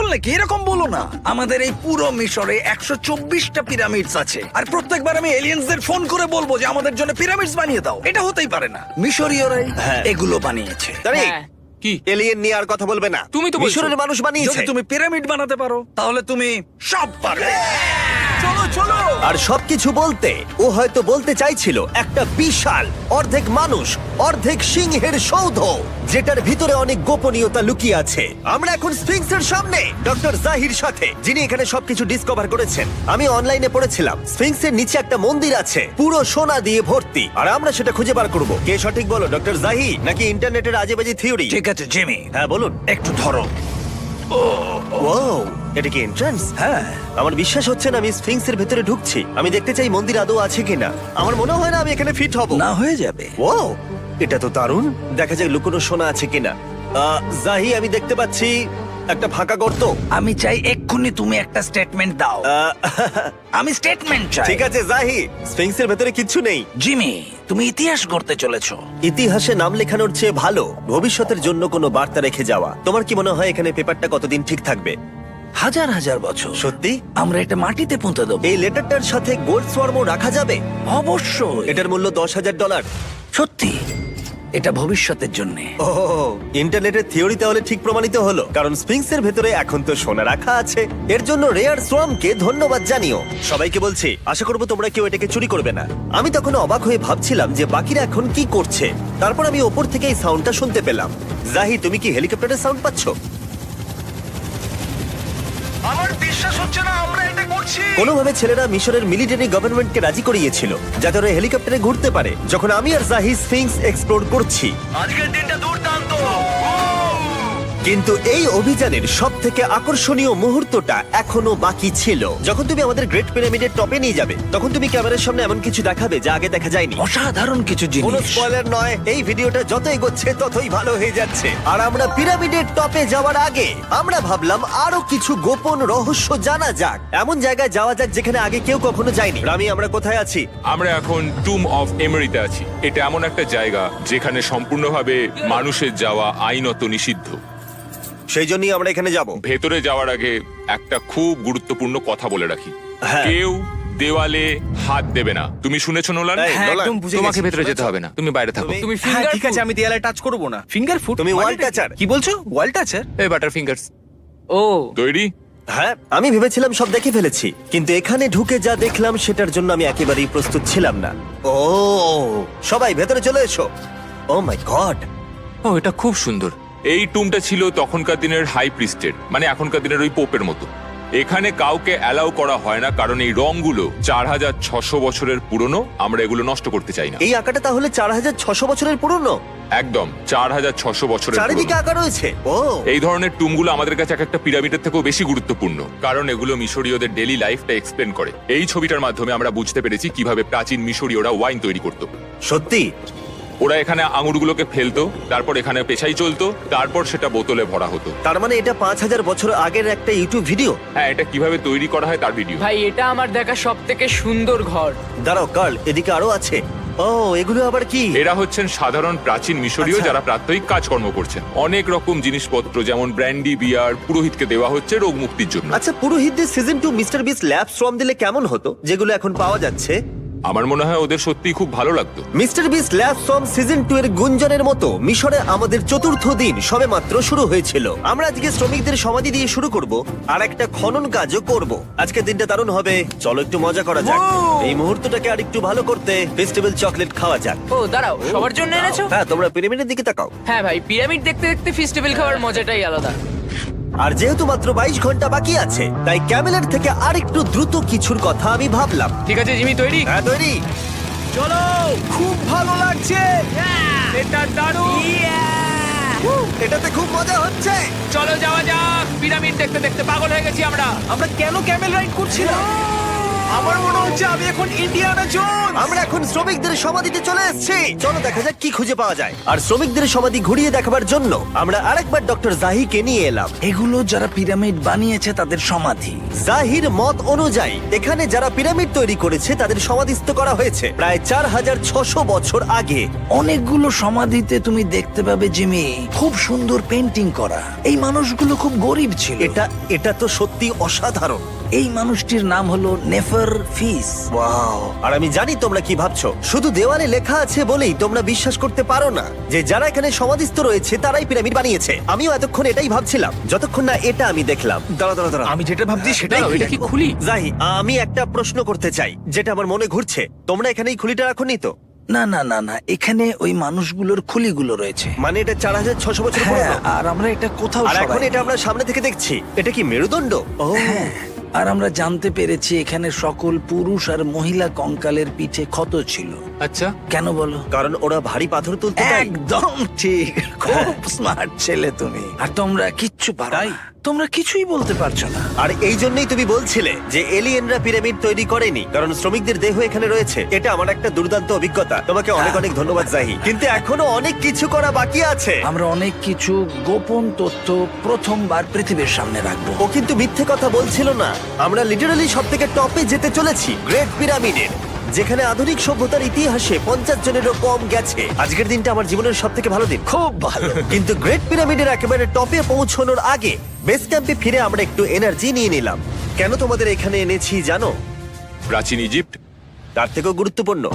নাকি? এরকম বলো না। আমাদের এই পুরো মিশরে 124টা পিরামিডস আছে, আর প্রত্যেকবার আমি এলিয়েন্সদের ফোন করে বলবো যে আমাদের জন্য পিরামিডস বানিয়ে দাও। এটা হতেই পারে না। মিশরীয়রাই এগুলো বানিয়েছে। তারিক, হ্যাঁ। কি? এলিয়েন নিয়ে আর কথা বলবে না। তুমি তো বলছো। মিশরের মানুষ বানিয়েছে। যদি তুমি পিরামিড বানাতে পারো তাহলে তুমি সব পারবে। চলো চলো। আর সবকিছু বলতে ও হয়তো বলতে চাইছিল একটা বিশাল অর্ধেক মানুষ অর্ধেক সিংহের সৌধ, যেটার ভিতরে অনেক গোপনীয়তা লুকিয়ে আছে। আমরা এখন স্ফিংসের সামনে ডক্টর জাহির সাথে, যিনি এখানে সবকিছু ডিসকভার করেছেন। আমি অনলাইনে পড়েছিলাম স্ফিংসের নিচে একটা মন্দির আছে পুরো সোনা দিয়ে ভর্তি, আর আমরা সেটা খুঁজে বার করব। কে সঠিক বলো, ডক্টর জাহি নাকি ইন্টারনেটের আজেবাজে থিওরি? ঠিক আছে জিমি, হ্যাঁ বলুন। একটু ধরো। ওয়াও, এটা কি এন্ট্রান্স? হ্যাঁ, আমার বিশ্বাস হচ্ছে না আমি স্ফিংসের ভেতরে ঢুকছি। আমি দেখতে চাই মন্দির আদৌ আছে কিনা। আমার মনে হয় না আমি এখানে ফিট হব। না হয়ে যাবে। ও, এটা তো দারুণ। দেখা যাক লুকোনো সোনা আছে কিনা। জাহি, আমি দেখতে পাচ্ছি একটা ফাঁকা গর্ত। আমি চাই এক্ষুনি তুমি একটা স্টেটমেন্ট দাও। আহ, আমি স্টেটমেন্ট চাই। ঠিক আছে জাহি, স্ফিংসের ভেতরে কিচ্ছু নেই। জিমি, তুমি ইতিহাস গড়তে চলেছো। ইতিহাসে নাম লেখানোর চেয়ে ভালো ভবিষ্যতের জন্য কোনো বার্তা রেখে যাওয়া। তোমার কি মনে হয় এখানে পেপারটা কতদিন ঠিক থাকবে? হাজার হাজার বছর। সত্যি? আমরা এটা মাটিতে পুঁতে দেবো। এই লেটারটার সাথে গোল্ড সোয়ার্মও রাখা যাবে? অবশ্যই। এটার মূল্য $10,000। সত্যি, এটা ভবিষ্যতের জন্য। ও, ইন্টারনেটের থিওরি তাহলে ঠিক প্রমাণিত হলো, কারণ স্ফিংসের ভেতরে এখন তো সোনা রাখা আছে। এর জন্য রেয়ার সোয়ামকে ধন্যবাদ জানিও। সবাইকে বলছি, আশা করবো তোমরা কেউ এটাকে চুরি করবে না। আমি তখন অবাক হয়ে ভাবছিলাম যে বাকিরা এখন কি করছে। তারপর আমি ওপর থেকে এই সাউন্ডটা শুনতে পেলাম। জাহি, তুমি কি হেলিকপ্টারের সাউন্ড পাচ্ছ? আমার বিশ্বাস হচ্ছে না আমরা এটা করছি। কোনোভাবে ছেলেরা মিশরের মিলিটারি গভর্নমেন্টকে রাজি করিয়েছিল যাতে ওরা হেলিকপ্টারে ঘুরতে পারে যখন আমি আর জাহি স্ফিংস এক্সপ্লোর করছি। আজকের দিনটা দুর্দান্ত। কিন্তু এই অভিযানের সব থেকে আকর্ষণীয় মুহূর্তটা এখনো বাকি ছিল। যখন তুমি আমাদের গ্রেট পিরামিডের টপে নিয়ে যাবে তখন তুমি ক্যামেরার সামনে এমন কিছু দেখাবে যা আগে দেখা যায়নি। অসাধারণ কিছু কোনো জিনিস। স্পয়লার নয়, এই ভিডিওটা যত এগোচ্ছে ততই ভালো হয়ে যাচ্ছে। আর আমরা পিরামিডের টপে যাওয়ার আগে আমরা ভাবলাম আরো কিছু গোপন রহস্য জানা যাক। এমন জায়গায় যাওয়া যাক যেখানে আগে কেউ কখনো যায়নি। রামি, আমরা কোথায় আছি? আমরা এখন টুম অফ এমেরিতে আছি। এটা এমন একটা জায়গা যেখানে সম্পূর্ণভাবে মানুষের যাওয়া আইনত নিষিদ্ধ। সেই জন্যই আমরা এখানে যাব। ভেতরে যাওয়ার আগে একটা খুব গুরুত্বপূর্ণ কথা বলে রাখি, হ্যাঁ। কেউ দেওয়ালে হাত দেবে না। তুমি শুনেছো নোলান? এই, হ্যাঁ, নোলান, একদম বুঝে তোমাকে গেছি। ভেতরে যেতে হবে না, তুমি বাইরে থাকো। তুমি- হ্যাঁ, ঠিক আছে, আমি দেয়ালে টাচ করব না। Finger food? তুমি wall toucher। কি বলছো? ওয়াল টাচার? এই বাটার ফিঙ্গারস। ও তৈরি? হ্যাঁ, আমি ভেবেছিলাম সব দেখে ফেলেছি, কিন্তু এখানে ঢুকে যা দেখলাম সেটার জন্য আমি একেবারেই প্রস্তুত ছিলাম না। ও, সবাই ভেতরে চলে এসো। ও মাই গড, ও, এটা খুব সুন্দর। এই টুমটা ছিল তখনকার দিনের হাই প্রিস্টের, মানে এখনকার দিনের ওই পোপের মতো। এখানে কাউকে অ্যালাউ করা হয় না, কারণ এই রংগুলো 4600 বছরের পুরনো। আমরা এগুলো নষ্ট করতে চাই না। এই আঁকাটা তাহলে 4600 বছরের পুরনো? একদম 4600 বছরের চারিদিকে পুরনো। আঁকা রয়েছে। ও, এই ধরনের টুমগুলো আমাদের কাছে এক একটা পিরামিডের থেকেও বেশি গুরুত্বপূর্ণ, কারণ এগুলো মিশরীয়দের ডেইলি লাইফটা এক্সপ্লেন করে। এই ছবিটার মাধ্যমে আমরা বুঝতে পেরেছি কিভাবে প্রাচীন মিশরীয়রা ওয়াইন তৈরি করত। সত্যি? ওরা এখানে আঙুরগুলোকে ফেলতো, তারপর এখানে পেশাই চলতো, তারপর সেটা বোতলে ভরা হতো। তার মানে এটা 5000 বছর আগের একটা ইউটিউব ভিডিও? হ্যাঁ, এটা কিভাবে তৈরি করা হয় তার ভিডিও। ভাই, এটা আমার দেখা সব থেকে সুন্দর ঘর। দাঁড়াও কার্ল, এদিকে আরো আছে। ও, এগুলো আবার কি? এরা হচ্ছেন সাধারণ প্রাচীন মিশরীয় আচ্ছা। যারা প্রাত্যহিক কাজকর্ম করছেন। অনেক রকম জিনিসপত্র যেমন ব্র্যান্ডি, বিয়ার পুরোহিতকে দেওয়া হচ্ছে রোগ মুক্তির জন্য। আচ্ছা, পুরোহিতদের সিজন 2 মিস্টার বিস ল্যাব শ্রম দিলে কেমন হতো, যেগুলো এখন পাওয়া যাচ্ছে? আমার মনে হয় ওদের সত্যিই খুব ভালো লাগতো। মিস্টার বিস ল্যাব শ্রম সিজন 2 এর গুঞ্জনের মতো মিশরে আমাদের চতুর্থ দিন সবেমাত্র শুরু হয়েছিল। আমরা আজকে শ্রমিকদের সমাধি দিয়ে শুরু করব আর একটা খনন কাজও করব। আজকের দিনটা দারুণ হবে, চলো একটু মজা করা যাক। এই মুহূর্তটাকে আর একটু ভালো করতে ফেস্টিভ্যাল চকলেট খাওয়া যাক। ও দাঁড়াও, সবার জন্য এনেছো? হ্যাঁ, তোমরা পিরামিডের দিকে তাকাও। হ্যাঁ ভাই, পিরামিড দেখতে দেখতে ফেস্টিভ্যাল খাওয়ার মজাটাই আলাদা। আর যেহেতু মাত্র 22 ঘন্টা বাকি আছে, তাই ক্যামেলের থেকে আরেকটু দ্রুত কিছুর কথা আমি ভাবলাম। ঠিক আছে জিমি, তৈরি? হ্যাঁ, তৈরি। চলো, খুব ভালো লাগছে। এটা দারুণ। এটাতে খুব মজা হচ্ছে। চলো যাওয়া যাক। পিরামিড দেখতে দেখতে পাগল হয়ে গেছি আমরা। আমরা কেন ক্যামেল রাইড করছিলাম? আমার মনে হচ্ছে আমি এখন ইন্ডিয়ানা জোন্স। আমরা এখন শ্রমিকদের সমাধিতে চলে এসেছি। চলো দেখা যাক কি খুঁজে পাওয়া যায়। আর শ্রমিকদের সমাধি ঘুরিয়ে দেখাবার জন্য আমরা আরেকবার ডক্টর জাহিকে নিয়ে এলাম। এগুলো যারা পিরামিড বানিয়েছে তাদের সমাধি। জাহির মত অনুযায়ী এখানে যারা পিরামিড তৈরি করেছে তাদের সমাধিস্থ করা হয়েছে প্রায় 4600 বছর আগে। অনেকগুলো সমাধিতে তুমি দেখতে পাবে জিমি খুব সুন্দর পেন্টিং করা। এই মানুষগুলো খুব গরিব ছিল। এটা তো সত্যি অসাধারণ। এই মানুষটির নাম হলো নেফার ফিস। ওয়াও! আর আমি জানি তোমরা কি ভাবছো। শুধু দেওয়ালে লেখা আছে বলেই তোমরা বিশ্বাস করতে পারো না যে যারা এখানে সমাধিস্থ রয়েছে তারাই পিরামিড বানিয়েছে। আমিও এতক্ষণ এটাই ভাবছিলাম যতক্ষণ না এটা আমি দেখলাম। দাঁড়া। আমি যেটা ভাবছি সেটাই দাঁড়াও, এটা কি খুলি? জাহি, আমি একটা প্রশ্ন করতে চাই যেটা আমার মনে ঘুরছে। তোমরা এখানে এই খুলিটা রাখোনি তো? না, এখানে ওই মানুষগুলোর খুলিগুলো রয়েছে। মানে এটা 4600 বছর হ্যাঁ, পুরনো। আর আমরা এটা কোথাও আর এখন সরাইনি। এটা আমরা সামনে থেকে দেখছি। এটা কি মেরুদণ্ড? ও হ্যাঁ, আর আমরা জানতে পেরেছি এখানে সকল পুরুষ আর মহিলা কঙ্কালের পিঠে ক্ষত ছিল। আচ্ছা, কেন বলো? কারণ ওরা ভারী পাথর তুলতে তাই। একদম ঠিক, খুব স্মার্ট ছেলে তুমি। আর তোমরা কিচ্ছু পারো তাই? না। তোমরা কিছুই বলতে পারছো না। আর এই জন্যই তুমি বলছিলে যে এলিয়েনরা পিরামিড তৈরি করেনি কারণ শ্রমিকদের দেহ এখানে রয়েছে। এটা আমার একটা দুর্দান্ত অভিজ্ঞতা। তোমাকে অনেক অনেক ধন্যবাদ জাহি। কিন্তু এখনো অনেক কিছু করা বাকি আছে। আমরা অনেক কিছু গোপন তথ্য প্রথমবার পৃথিবীর সামনে রাখবো। ও কিন্তু মিথ্যে কথা বলছিল না। আমরা লিটারালি সব থেকে টপে যেতে চলেছি, গ্রেট পিরামিডের, যেখানে আধুনিক সভ্যতার ইতিহাসে 50 জনেরও কম গেছে। আজকের দিনটা আমার জীবনের সব থেকে ভালো দিন। খুব ভালো। কিন্তু গ্রেট পিরামিডের একেবারে টপে পৌঁছানোর আগে বেস ক্যাম্পে ফিরে আমরা একটু এনার্জি নিয়ে নিলাম। কেন তোমাদের এখানে এনেছি জানো? প্রাচীন ইজিপ্ট। তার থেকেও গুরুত্বপূর্ণ,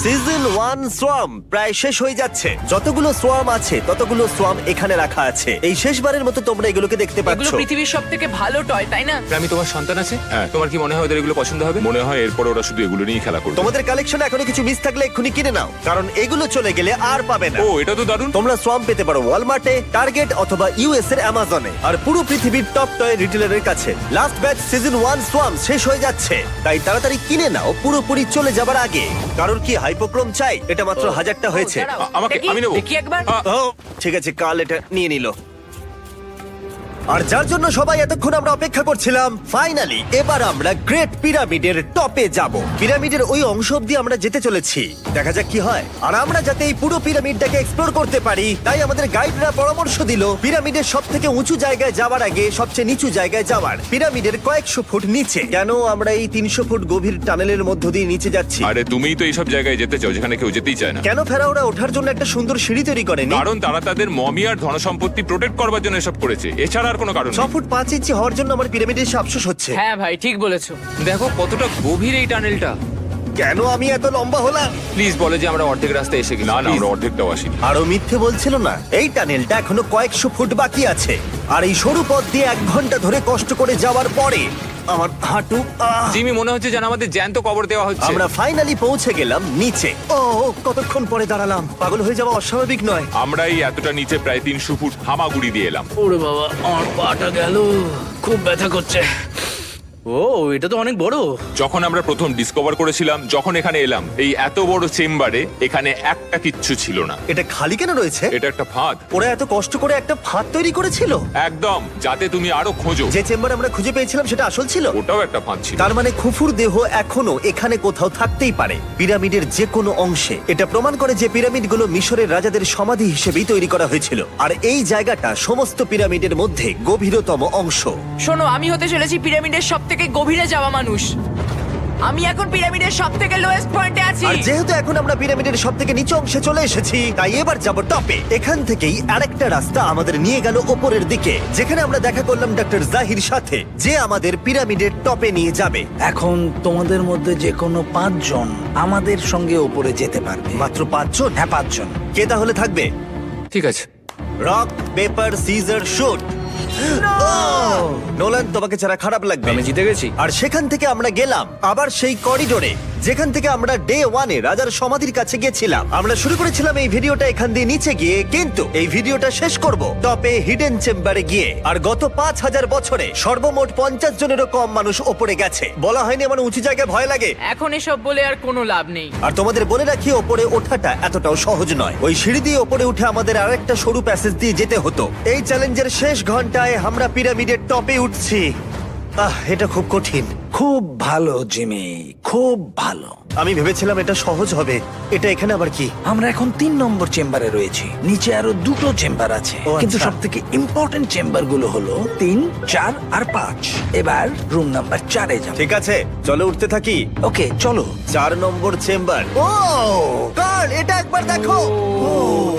সিজন 1 সোয়াম প্রায় শেষ হয়ে যাচ্ছে। যতগুলো সোয়াম আছে ততগুলো সোয়াম এখানে রাখা আছে। এই শেষবারের মতো তোমরা এগুলোকে দেখতে এগুলো পাচ্ছ। পৃথিবীর সবথেকে ভালো টয়, তাই না? আমি তোমার সন্তান আছে, হ্যাঁ, তোমার কি মনে হয় ওদের এগুলো পছন্দ হবে? মনে হয় এরপর ওরা শুধু এগুলো নিয়েই খেলা করবে। তোমাদের কালেকশনে এখনো কিছু মিস থাকলে এক্ষুনি কিনে নাও, কারণ এগুলো চলে গেলে আর পাবে না। ও, এটা তো দারুণ। তোমরা সোয়াম পেতে পারো ওয়ালমার্টে, টার্গেট অথবা ইউএস এর অ্যামাজনে, আর পুরো পৃথিবীর টপ টয় রিটেলারের কাছে। লাস্ট ব্যাচ সিজন 1 সোয়াম শেষ হয়ে যাচ্ছে, তাই তাড়াতাড়ি কিনে নাও পুরোপুরি চলে যাবার আগে। কারোর কি হাইপোক্রোম চাই? এটা মাত্র 1000টা হয়েছে। ও, দাঁড়াও, আমাকে- দেখি, আমি নেবো। দেখি একবার। ও ঠিক আছে, কাল এটা নিয়ে নিল। আর যার জন্য সবাই এতক্ষণ আমরা অপেক্ষা করছিলাম, ফাইনালি এবার আমরা গ্রেট পিরামিডের টপে যাব। পিরামিডের ওই অংশ অব্দি আমরা যেতে চলেছি, দেখা যাক কি হয়। আর আমরা যাতে এই পুরো পিরামিডটাকে এক্সপ্লোর করতে পারি তাই আমাদের গাইডরা পরামর্শ দিল পিরামিডের সব থেকে উঁচু জায়গায় যাওয়ার আগে সবচেয়ে নিচু জায়গায় যাওয়ার, পিরামিডের কয়েকশো ফুট নিচে। কেন আমরা এই 300 ফুট গভীর টানেলের মধ্য দিয়ে নিচে যাচ্ছি? আরে তুমিই তো এইসব জায়গায় যেতে চাও যেখানে কেউ যেতেই চায় না। কেন ফেরাওরা ওঠার জন্য একটা সুন্দর সিঁড়ি তৈরি করেনি? কারণ তারা তাদের মমি আর ধনসম্পত্তি প্রোটেক্ট করবার জন্য এসব করেছে, এছাড়া আর কোনো কারণ 6 নেই। ফুট 5 ইঞ্চি হওয়ার জন্য আমার পিরামিডের এসে আফসোস হচ্ছে। হ্যাঁ ভাই, ঠিক বলেছো। দেখো কতটা গভীর এই টানেলটা। কেন আমি এত লম্বা হলাম? প্লিজ বলে যে আমরা অর্ধেক রাস্তায় এসে গেছি। না, আমরা অর্ধেকটাও আসিনি। আরো মিথ্যে বলছিল না। এই টানেলটা এখনো কয়েকশো ফুট বাকি আছে, আর এই সরু পথ দিয়ে 1 ঘন্টা ধরে কষ্ট করে যাওয়ার পরে আমার হাঁটু জিমি, মনে হচ্ছে যেন আমাদের জ্যান্ত কবর দেওয়া হচ্ছে। আমরা ফাইনালি পৌঁছে গেলাম নিচে। ও কতক্ষণ পরে দাঁড়ালাম, পাগল হয়ে যাওয়া অস্বাভাবিক নয়। আমরা এই এতটা নিচে প্রায় 300 ফুট হামাগুড়ি দিয়ে এলাম। ওরে বাবা, আমার পাটা গেল, খুব ব্যথা করছে। ও, এটা তো অনেক বড়। যখন আমরা প্রথম ডিসকভার করেছিলাম, যখন এখানে এলাম, এই এত বড় চেম্বারে এখানে একটা কিচ্ছু ছিল না। এটা খালি কেন রয়েছে? এটা একটা ফাঁদ। ওরা এত কষ্ট করে একটা ফাঁদ তৈরি করেছিল একদম, যাতে তুমি আরো খোঁজো। যে চেম্বার আমরা খুঁজে পেয়েছিলাম সেটা আসল ছিল। ওটাও একটা ফাঁদ ছিল। তার মানে খুফুর দেহ এখনো এখানে কোথাও থাকতেই পারে, পিরামিডের যে কোনো অংশে। এটা প্রমাণ করে যে পিরামিডগুলো মিশরের রাজাদের সমাধি হিসেবেই তৈরি করা হয়েছিল, আর এই জায়গাটা সমস্ত পিরামিডের মধ্যে গভীরতম অংশ। শোনো, আমি হতে চলেছি পিরামিডের সবথেকে গভীরে যাওয়া মানুষ। আমি এখন পিরামিডের সবথেকে লোয়েস্ট পয়েন্টে আছি। আর যেহেতু এখন আমরা পিরামিডের সব থেকে নিচু অংশে চলে এসেছি, তাই এবার যাব টপে। এখান থেকেই আরেকটা রাস্তা আমাদের নিয়ে গেল ওপরের দিকে, যেখানে আমরা দেখা করলাম ডক্টর জাহির সাথে, যে আমাদের পিরামিডের টপে নিয়ে যাবে। এখন তোমাদের মধ্যে যে কোনো 5 জন আমাদের সঙ্গে উপরে যেতে পারবে। মাত্র 5 জন? হ্যাঁ, 5 জন। কে তাহলে থাকবে? ঠিক আছে। Rock paper scissor shoot. Nolan, তোমাকে ছাড়া খারাপ লাগবে। আমি জিতে গেছি। আর সেখান থেকে আমরা গেলাম আবার সেই করিডোরে যেখান থেকে আমরা ডে 1-এ রাজার সমাধির কাছে গেছিলাম। আমরা শুরু করেছিলাম এই ভিডিওটা এখান দিয়ে নিচে গিয়ে, কিন্তু এই ভিডিওটা শেষ করব টপে হিডেন চেম্বারে গিয়ে। আর গত 5000 বছরে সর্বমোট 50 জনেরও কম মানুষ ওপরে গেছে। বলা হয়নি আমার উঁচু জায়গায় ভয় লাগে। এখন এসব বলে আর কোনো লাভ নেই। আর তোমাদের বলে রাখি, ওপরে ওঠাটা এতটাও সহজ নয়। ওই সিঁড়ি দিয়ে ওপরে উঠে আমাদের আরেকটা সরু প্যাসেজ দিয়ে যেতে হতো। এই চ্যালেঞ্জের শেষ ঘন্টায় আমরা পিরামিডের টপে উঠছি। এটা খুব কঠিন, খুব ভালো জিমি, খুব ভালো। আমি ভেবেছিলাম এটা সহজ হবে। এটা এখানে আবার কি? আমরা এখন 3 নম্বর চেম্বারে রয়েছি। নিচে আরো 2টো চেম্বার আছে, ও, কিন্তু আচ্ছা। সব থেকে ইম্পর্টেন্ট চেম্বার গুলো হলো 3, 4 আর 5। এবার রুম নাম্বার 4-এ যাব। ঠিক আছে, চলো উঠতে থাকি। ওকে চলো। 4 নম্বর চেম্বার। ও কার্ল, এটা একবার দেখো।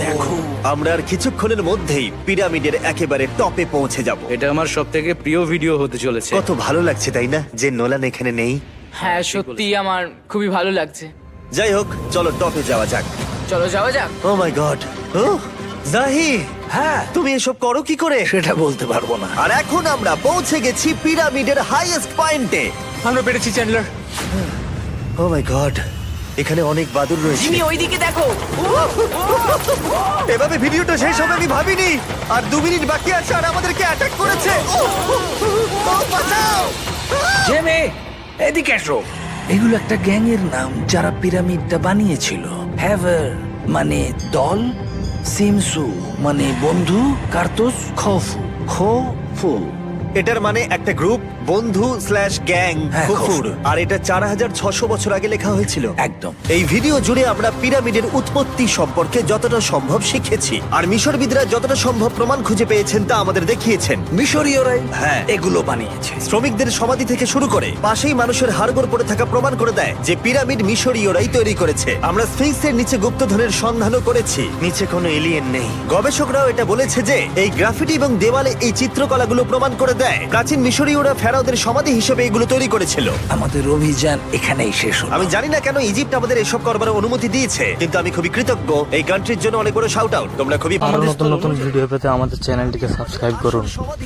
দেখো, আমরা আর কিছুক্ষণের মধ্যেই পিরামিডের একেবারে টপে পৌঁছে যাব। এটা আমার সব থেকে প্রিয় ভিডিও হতে চলেছে। কত ভালো লাগছে তাই না, যে নোলান এখানে নেই। হ্যাঁ সত্যি আমার খুবই ভালো লাগছে। যাই হোক, চলো টপে যাওয়া যাক। চলো যাওয়া যাক। ও মাই গড, ও জাহি, হ্যাঁ তুমি এসব করো কি করে? সেটা বলতে পারবো না। আর এখন আমরা পৌঁছে গেছি পিরামিডের হাইয়েস্ট পয়েন্টে। আমরা পেরেছি চ্যান্ডলার। ও মাই গড, এখানে অনেক বাদুড় রয়েছে। জিমি ওইদিকে দেখো। এভাবে ভিডিওটা শেষ হবে আমি ভাবিনি। আর 2 মিনিট বাকি আছে আর আমাদেরকে অ্যাটাক করেছে। বাঁচাও! জেমে, এদিকে এসো। এগুলো একটা গ্যাং এর নাম যারা পিরামিডটা বানিয়েছিল। হ্যাভার মানে দল, সিমসু মানে বন্ধু, কার্তুস খোফু খোফু। এটার মানে একটা গ্রুপ, বন্ধু স্ল্যাশ গ্যাং, হ্যাঁ, কুকুর। কুকুর। আর এটা 4600 বছর আগে লেখা হয়েছিল। একদম। এই ভিডিও জুড়ে আমরা পিরামিডের উৎপত্তি সম্পর্কে যতটা সম্ভব শিখেছি, আর মিশরবিদরা যতটা সম্ভব প্রমাণ খুঁজে পেয়েছেন তা আমাদের দেখিয়েছেন। মিশরীয়রাই হ্যাঁ। এগুলো বানিয়েছে। শ্রমিকদের সমাধি থেকে শুরু করে পাশেই মানুষের হাড়গোড় পড়ে থাকা প্রমাণ করে দেয় যে পিরামিড মিশরীয়রাই তৈরি করেছে। আমরা স্ফিংসের নিচে গুপ্তধনের সন্ধানও করেছি, নিচে কোনো এলিয়েন নেই। গবেষকরাও এটা বলেছে যে এই গ্রাফিটি এবং দেওয়ালে এই চিত্রকলাগুলো প্রমাণ করে দেয় প্রাচীন মিশরীয়রা ফেরাওদের সমাধি হিসেবে এগুলো তৈরি করেছিল। আমাদের অভিযান এখানেই শেষ হলো। আমি জানি না কেন ইজিপ্ট আমাদের এসব করবার অনুমতি দিয়েছে, কিন্তু আমি খুবই কৃতজ্ঞ। এই কান্ট্রির জন্য অনেক বড় শাউট আউট, তোমরা খুবই ভালো আরো দেশ নতুন তৈরি নতুন করেছো। ভিডিও পেতে আমাদের চ্যানেলটিকে সাবস্ক্রাইব করুন। সমাধি